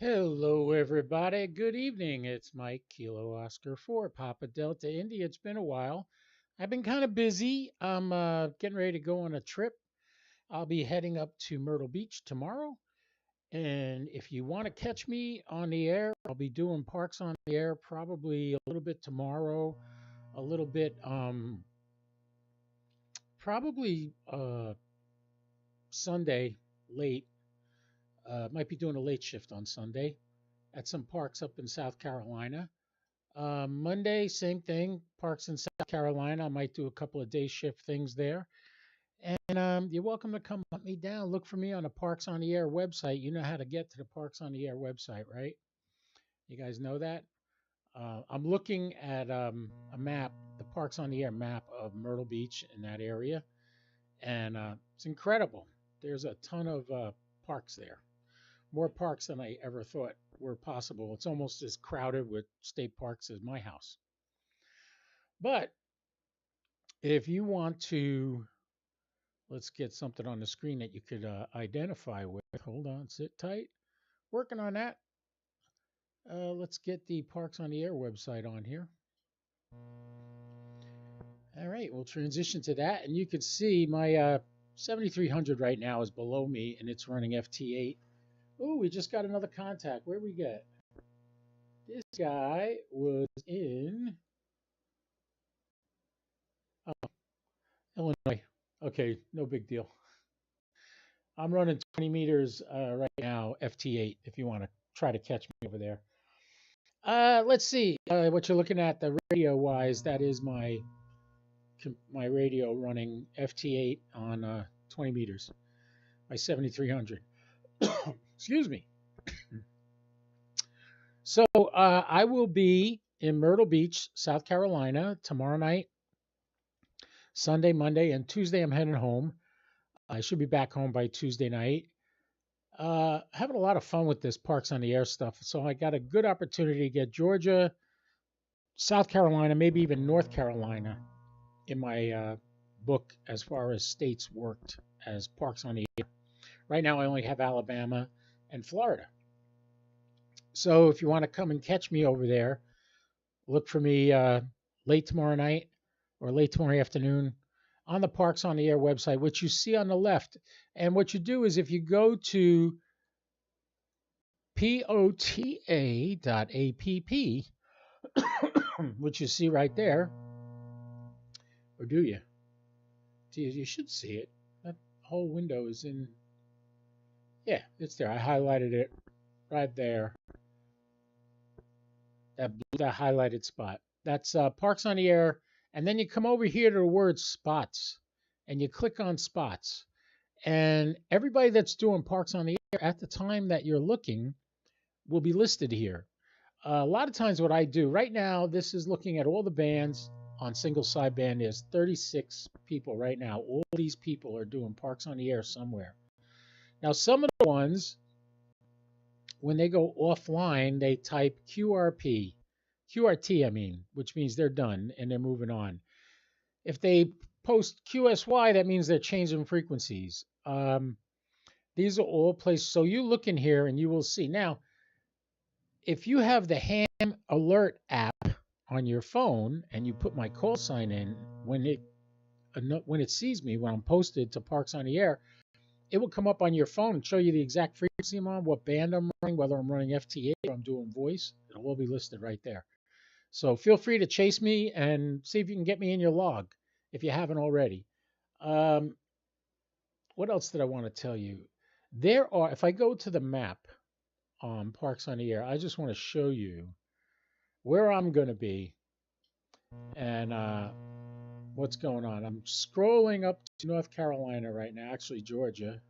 Hello, everybody. Good evening. It's Mike, Kilo Oscar 4, Papa Delta India. It's been a while. I've been kind of busy. I'm getting ready to go on a trip. I'll be heading up to Myrtle Beach tomorrow. And if you want to catch me on the air, I'll be doing Parks on the Air probably a little bit tomorrow, a little bit, probably Sunday late. Might be doing a late shift on Sunday at some parks up in South Carolina. Monday, same thing, parks in South Carolina. I might do a couple of day shift things there. And you're welcome to come hunt me down. Look for me on the Parks on the Air website. You know how to get to the Parks on the Air website, right? You guys know that? I'm looking at a map, the Parks on the Air map of Myrtle Beach in that area. And it's incredible. There's a ton of parks there, more parks than I ever thought were possible. It's almost as crowded with state parks as my house. But if you want to, let's get something on the screen that you could identify with. Hold on, sit tight. Working on that. Let's get the Parks on the Air website on here. All right, we'll transition to that. And you can see my 7300 right now is below me, and it's running FT8. Oh, we just got another contact. Where we get? This guy was in Illinois. Okay, no big deal. I'm running 20 meters right now, FT8, if you want to try to catch me over there. Let's see what you're looking at the radio wise. That is my radio running FT8 on 20 meters by 7300. Excuse me. So I will be in Myrtle Beach, South Carolina tomorrow night, Sunday, Monday, and Tuesday I'm heading home. I should be back home by Tuesday night. Having a lot of fun with this Parks on the Air stuff. So I got a good opportunity to get Georgia, South Carolina, maybe even North Carolina in my book as far as states worked as Parks on the Air. Right now I only have Alabama and Florida. So if you want to come and catch me over there, look for me late tomorrow night or late tomorrow afternoon on the Parks on the Air website, which you see on the left. And what you do is if you go to pota.app, which you see right there, or do you? You should see it. That whole window is in. Yeah, it's there. I highlighted it right there. That highlighted spot. That's Parks on the Air. And then you come over here to the word spots and you click on spots. And everybody that's doing Parks on the Air at the time that you're looking will be listed here. A lot of times what I do right now, this is looking at all the bands on single sideband. There's 36 people right now. All these people are doing Parks on the Air somewhere. Now, some of the ones, when they go offline, they type QRT, which means they're done and they're moving on. If they post QSY, that means they're changing frequencies. These are all places. So you look in here and you will see. Now, if you have the Ham Alert app on your phone and you put my call sign in, when it sees me, when I'm posted to Parks on the Air, it will come up on your phone and show you the exact frequency I'm on, what band I'm running, whether I'm running FT8 or I'm doing voice. It'll all be listed right there. So feel free to chase me and see if you can get me in your log if you haven't already. What else did I want to tell you? There are, if I go to the map on Parks on the Air, I just want to show you where I'm going to be and what's going on. I'm scrolling up to North Carolina right now, actually Georgia.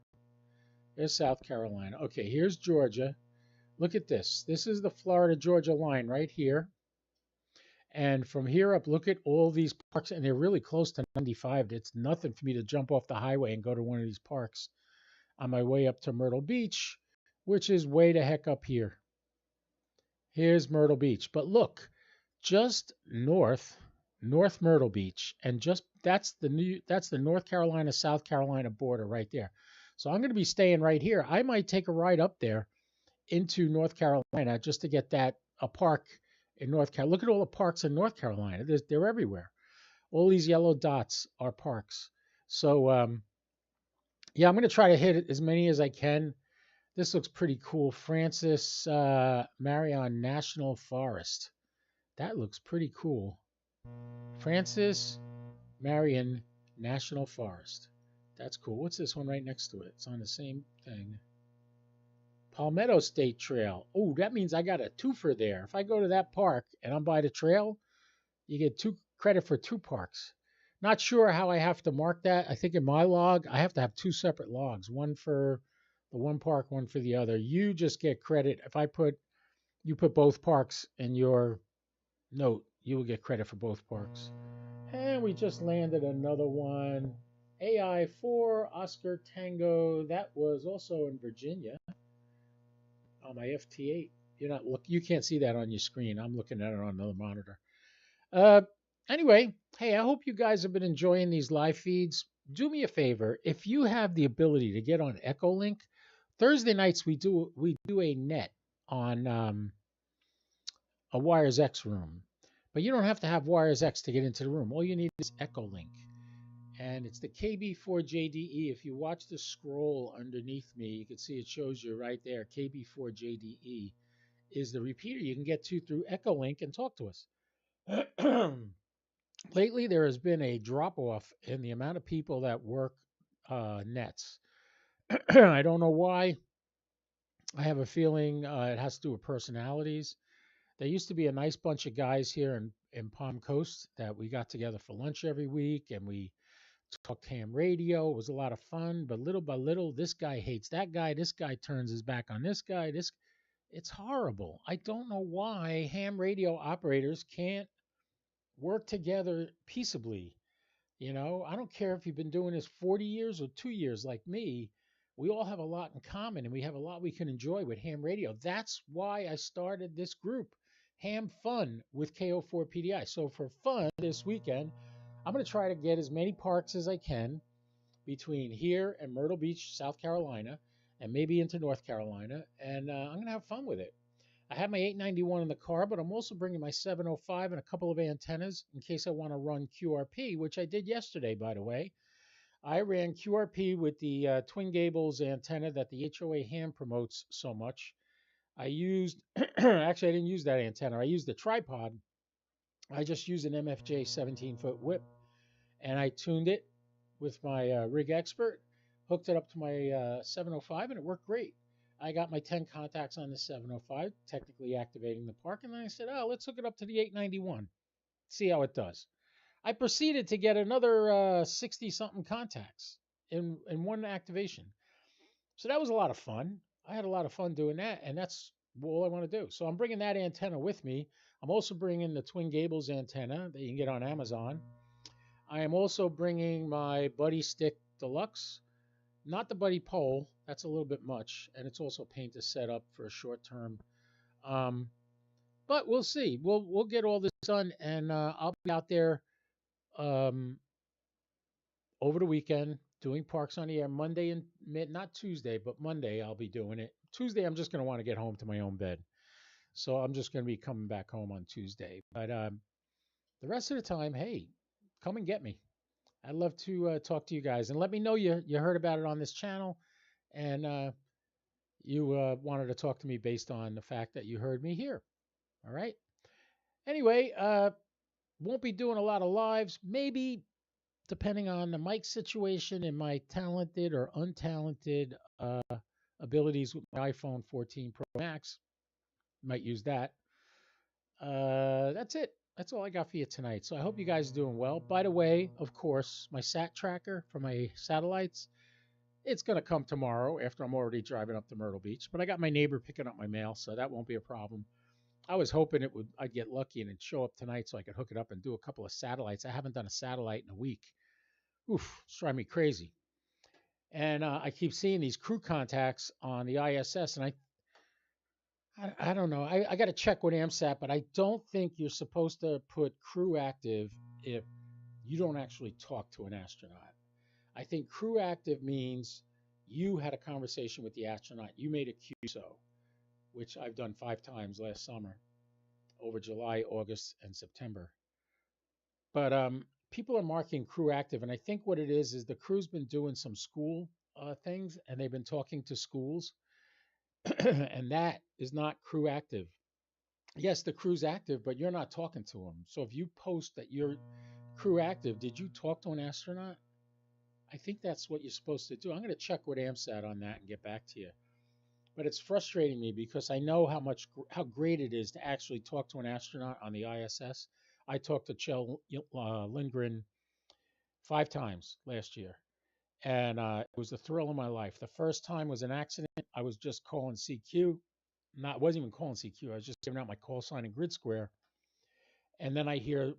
There's South Carolina. Okay, here's Georgia. Look at this. This is the Florida-Georgia line right here. And from here up, look at all these parks, and they're really close to 95. It's nothing for me to jump off the highway and go to one of these parks on my way up to Myrtle Beach, which is way the heck up here. Here's Myrtle Beach. But look, just North Myrtle Beach, and just that's the North Carolina South Carolina border right there. So I'm going to be staying right here. I might take a ride up there into North Carolina just to get a park in North Carolina. Look at all the parks in North Carolina. They're everywhere. All these yellow dots are parks. So yeah, I'm going to try to hit as many as I can. This looks pretty cool. Francis Marion National Forest. That looks pretty cool. Francis Marion National Forest. That's cool. What's this one right next to it? It's on the same thing. Palmetto State Trail. Oh, that means I got a twofer there. If I go to that park and I'm by the trail, you get credit for 2 parks. Not sure how I have to mark that. I think in my log, I have to have 2 separate logs, one for the one park, one for the other. You just get credit. If you put both parks in your note, you will get credit for both parks. And we just landed another one. AI4 Oscar Tango. That was also in Virginia on my FT8. You can't see that on your screen. I'm looking at it on another monitor. Anyway, hey, I hope you guys have been enjoying these live feeds. Do me a favor, if you have the ability to get on Echolink, Thursday nights we do a net on a Wires X room. But you don't have to have Wires X to get into the room. All you need is Echolink. And it's the KB4JDE. If you watch the scroll underneath me, you can see it shows you right there. KB4JDE is the repeater you can get to through Echolink and talk to us. Lately, there has been a drop-off in the amount of people that work nets. I don't know why. I have a feeling it has to do with personalities. There used to be a nice bunch of guys here in Palm Coast that we got together for lunch every week, and we talked ham radio. It was a lot of fun, but little by little, this guy hates that guy. This guy turns his back on this guy. It's horrible. I don't know why ham radio operators can't work together peaceably. I don't care if you've been doing this 40 years or 2 years like me. We all have a lot in common, and we have a lot we can enjoy with ham radio. That's why I started this group, Ham Fun with KO4PDI. So for fun this weekend, I'm going to try to get as many parks as I can between here and Myrtle Beach, South Carolina, and maybe into North Carolina, and I'm going to have fun with it. I have my 891 in the car, but I'm also bringing my 705 and a couple of antennas in case I want to run QRP, which I did yesterday, by the way. I ran QRP with the Twin Gables antenna that the HOA Ham promotes so much. I used, actually, I didn't use that antenna. I used the tripod. I just used an MFJ 17-foot whip, and I tuned it with my Rig Expert, hooked it up to my 705, and it worked great. I got my 10 contacts on the 705, technically activating the park, and then I said, let's hook it up to the 891, see how it does. I proceeded to get another 60-something contacts in one activation. So that was a lot of fun. I had a lot of fun doing that, and that's all I want to do. So I'm bringing that antenna with me. I'm also bringing the Twin Gables antenna that you can get on Amazon. I am also bringing my Buddy Stick Deluxe. Not the Buddy Pole. That's a little bit much, and it's also paint to set up for a short term. But we'll see. We'll get all this done, and I'll be out there over the weekend doing Parks on the Air Monday and not Tuesday, but Monday I'll be doing it. Tuesday I'm just going to want to get home to my own bed, so I'm just going to be coming back home on Tuesday. But the rest of the time, hey, come and get me. I'd love to talk to you guys, and let me know you heard about it on this channel, and you wanted to talk to me based on the fact that you heard me here. All right. Anyway, won't be doing a lot of lives, maybe depending on the mic situation and my talented or untalented abilities with my iPhone 14 Pro Max. Might use that. That's it. That's all I got for you tonight. So I hope you guys are doing well. By the way, of course, my sat tracker for my satellites, it's going to come tomorrow after I'm already driving up to Myrtle Beach. But I got my neighbor picking up my mail, so that won't be a problem. I was hoping I'd get lucky and it'd show up tonight so I could hook it up and do a couple of satellites. I haven't done a satellite in a week. Oof, it's driving me crazy. And I keep seeing these crew contacts on the ISS, and I don't know. I got to check with AMSAT, but I don't think you're supposed to put crew active if you don't actually talk to an astronaut. I think crew active means you had a conversation with the astronaut. You made a QSO. which I've done 5 times last summer over July, August, and September. But people are marking crew active, and I think what it is the crew's been doing some school things, and they've been talking to schools, and that is not crew active. Yes, the crew's active, but you're not talking to them. So if you post that you're crew active, did you talk to an astronaut? I think that's what you're supposed to do. I'm going to check with AMSAT on that and get back to you. But it's frustrating me because I know how great it is to actually talk to an astronaut on the ISS. I talked to Kjell Lindgren 5 times last year, and it was the thrill of my life. The first time was an accident. I was just calling CQ. Wasn't even calling CQ. I was just giving out my call sign in grid square. And then I hear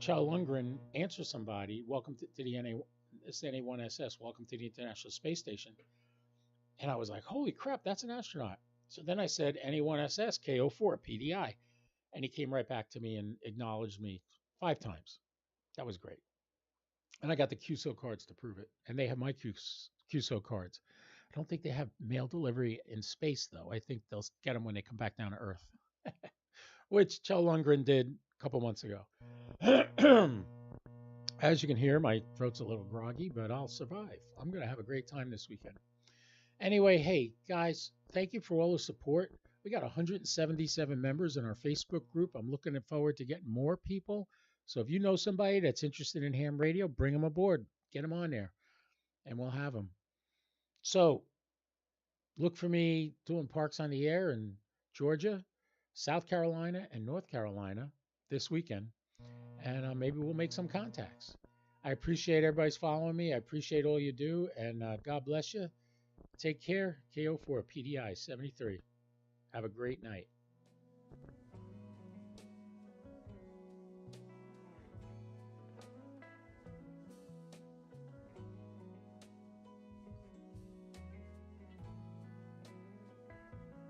Kjell Lundgren answer somebody, welcome to the NA1SS, welcome to the International Space Station. And I was like, holy crap, that's an astronaut. So then I said, NA1SS, KO4PDI. And he came right back to me and acknowledged me 5 times. That was great. And I got the QSO cards to prove it. And they have my QSO cards. I don't think they have mail delivery in space, though. I think they'll get them when they come back down to Earth, which Kjell Lundgren did a couple months ago. As you can hear, my throat's a little groggy, but I'll survive. I'm going to have a great time this weekend. Anyway, hey, guys, thank you for all the support. We got 177 members in our Facebook group. I'm looking forward to getting more people. So if you know somebody that's interested in ham radio, bring them aboard. Get them on there, and we'll have them. So look for me doing Parks on the Air in Georgia, South Carolina, and North Carolina this weekend. And maybe we'll make some contacts. I appreciate everybody's following me. I appreciate all you do. And God bless you. Take care. KO4PDI 73. Have a great night.